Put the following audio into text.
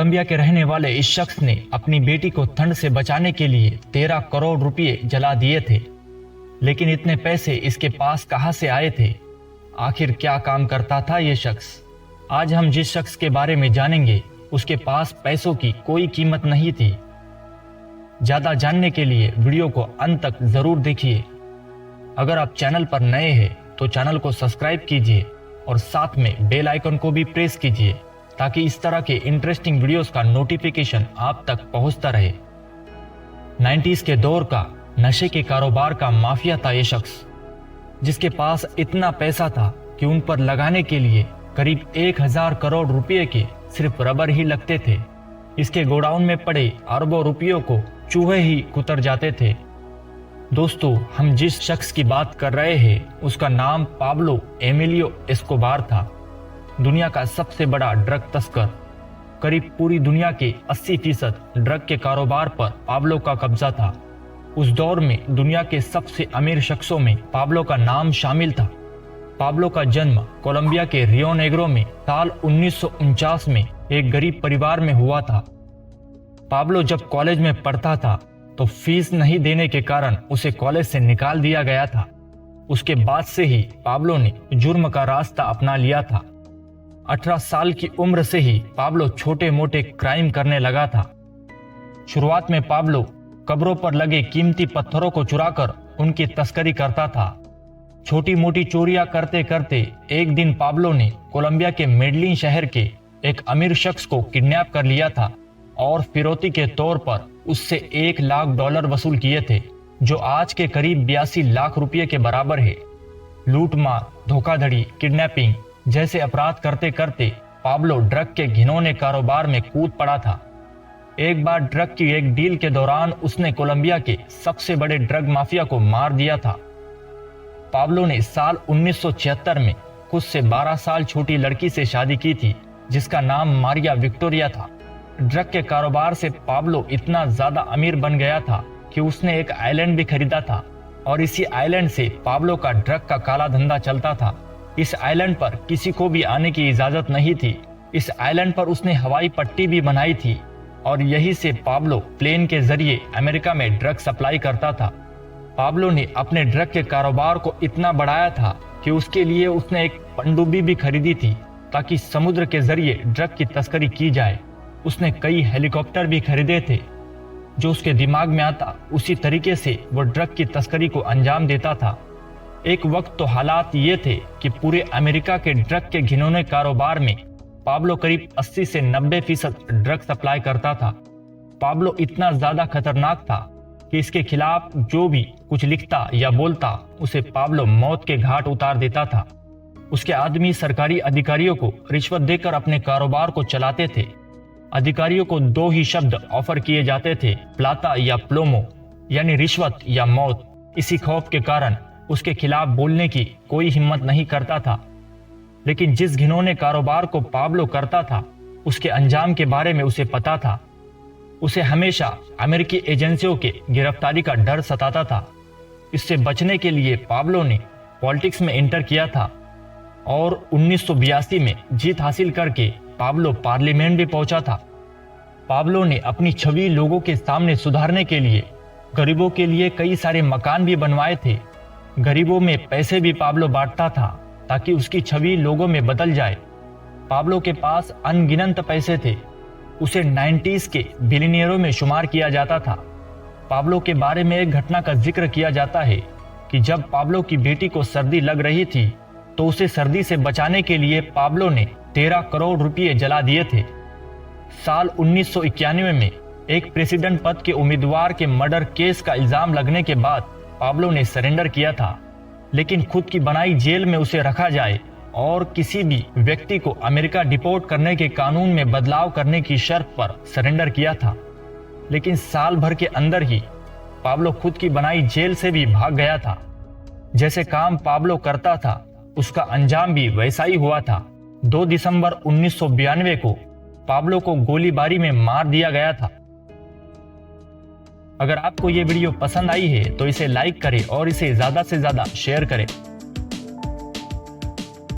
Colombia के रहने वाले इस शख्स ने अपनी बेटी को ठंड से बचाने के लिए 13 करोड़ रुपए जला दिए थे। लेकिन इतने पैसे इसके पास कहां से आए थे? आखिर क्या काम करता था ये शख्स? आज हम जिस शख्स के बारे में जानेंगे उसके पास पैसों की कोई कीमत नहीं थी। ज्यादा जानने के लिए वीडियो को अंत तक जरूर देखिए। अगर आप चैनल पर नए हैं तो चैनल को सब्सक्राइब कीजिए और साथ में बेल आइकन को भी प्रेस कीजिए ताकि इस तरह के इंटरेस्टिंग वीडियोस का नोटिफिकेशन आप तक पहुंचता रहे। 90s के दौर का नशे के कारोबार का माफिया था ये शख्स, जिसके पास इतना पैसा था कि उन पर लगाने के लिए करीब 1000 करोड़ रुपए के सिर्फ रबर ही लगते थे। इसके गोडाउन में पड़े अरबों रुपयों को चूहे ही कुतर जाते थे। दोस्तों, हम जिस शख्स की बात कर रहे हैं उसका नाम पाब्लो एमिलियो एस्कोबार था। दुनिया का सबसे बड़ा ड्रग तस्कर। करीब पूरी दुनिया के 80% ड्रग के कारोबार पर पाब्लो का कब्जा था। उस दौर में दुनिया के सबसे अमीर शख्सों में पाब्लो का नाम शामिल था। पाब्लो का जन्म कोलंबिया के रियो नेग्रो में साल 1949 में एक गरीब परिवार में हुआ था। पाब्लो जब कॉलेज में पढ़ता था तो फीस नहीं देने के कारण उसे कॉलेज से निकाल दिया गया था। उसके बाद से ही पाब्लो ने जुर्म का रास्ता अपना लिया था। 18 साल की उम्र से ही पाब्लो छोटे मोटे क्राइम करने लगा था। शुरुआत में पाब्लो कब्रों पर लगे कीमती पत्थरों को चुराकर उनकी तस्करी करता था। छोटी मोटी चोरियां करते करते एक दिन पाब्लो ने कोलंबिया के मेडलिन शहर के एक अमीर शख्स को किडनैप कर लिया था और फिरौती के तौर पर उससे $1 लाख वसूल किए थे, जो आज के करीब 82 लाख रुपए के बराबर है। लूटमार, धोखाधड़ी, किडनैपिंग जैसे अपराध करते करते पाब्लो ड्रग के घिनौने कारोबार में कूद पड़ा था। एक बार ड्रग की एक डील के दौरान उसने कोलंबिया के सबसे बड़े ड्रग माफिया को मार दिया था। पाब्लो ने साल 1976 में खुद से 12 साल छोटी लड़की से शादी की थी, जिसका नाम मारिया विक्टोरिया था। ड्रग के कारोबार से पाब्लो इतना ज्यादा अमीर बन गया था कि उसने एक आइलैंड भी खरीदा था और इसी आइलैंड से पाब्लो का ड्रग का काला धंधा चलता था। इस आइलैंड पर किसी को भी आने की इजाजत नहीं थी। इस आइलैंड पर उसने हवाई पट्टी भी बनाई थी और यहीं से पाब्लो प्लेन के जरिए अमेरिका में ड्रग सप्लाई करता था। पाब्लो ने अपने ड्रग के कारोबार को इतना बढ़ाया था कि उसके लिए उसने एक पनडुब्बी भी खरीदी थी ताकि समुद्र के जरिए ड्रग की तस्करी की जाए। उसने कई हेलीकॉप्टर भी खरीदे थे। जो उसके दिमाग में आता उसी तरीके से वो ड्रग की तस्करी को अंजाम देता था। एक वक्त तो हालात ये थे कि पूरे अमेरिका के ड्रग के घिनौने कारोबार में पाब्लो करीब 80 से 90% ड्रग सप्लाई करता था। पाब्लो इतना ज्यादा खतरनाक था कि इसके खिलाफ जो भी कुछ लिखता या बोलता उसे पाब्लो मौत के घाट उतार देता था। उसके आदमी सरकारी अधिकारियों को रिश्वत देकर अपने कारोबार को चलाते थे। अधिकारियों को 2 ही शब्द ऑफर किए जाते थे, प्लाता या प्लोमो, यानी रिश्वत या मौत। इसी खौफ के कारण उसके खिलाफ बोलने की कोई हिम्मत नहीं करता था। लेकिन जिस घिनौने कारोबार को पाब्लो करता था उसके अंजाम के बारे में उसे पता था। उसे हमेशा अमेरिकी एजेंसियों के गिरफ्तारी का डर सताता था। इससे बचने के लिए पाब्लो ने पॉलिटिक्स में एंटर किया था और 1982 में जीत हासिल करके पाब्लो पार्लियामेंट भी पहुंचा था। पाब्लो ने अपनी छवि लोगों के सामने सुधारने के लिए गरीबों के लिए कई सारे मकान भी बनवाए थे। गरीबों में पैसे भी पाब्लो बांटता था ताकि उसकी छवि लोगों में बदल जाए। पाब्लो के पास अनगिनत पैसे थे। उसे 90s के बिलियनियरों में शुमार किया जाता था। पाब्लो के बारे में एक घटना का जिक्र किया जाता है कि जब पाब्लो की बेटी को सर्दी लग रही थी तो उसे सर्दी से बचाने के लिए पाब्लो ने 13 करोड़ रुपए जला दिए थे। साल 1991 में एक प्रेसिडेंट पद के उम्मीदवार के मर्डर केस का इल्जाम लगने के बाद पाब्लो ने सरेंडर किया था, लेकिन खुद की बनाई जेल में उसे रखा जाए और किसी भी व्यक्ति को अमेरिका डिपोर्ट करने के कानून में बदलाव करने की शर्त पर सरेंडर किया था। लेकिन साल भर के अंदर ही पाब्लो खुद की बनाई जेल से भी भाग गया था। जैसे काम पाब्लो करता था उसका अंजाम भी वैसा ही हुआ था। 2 दिसंबर 1992 को पाब्लो को गोलीबारी में मार दिया गया था। अगर आपको ये वीडियो पसंद आई है तो इसे लाइक करें और इसे ज्यादा से ज्यादा शेयर करें।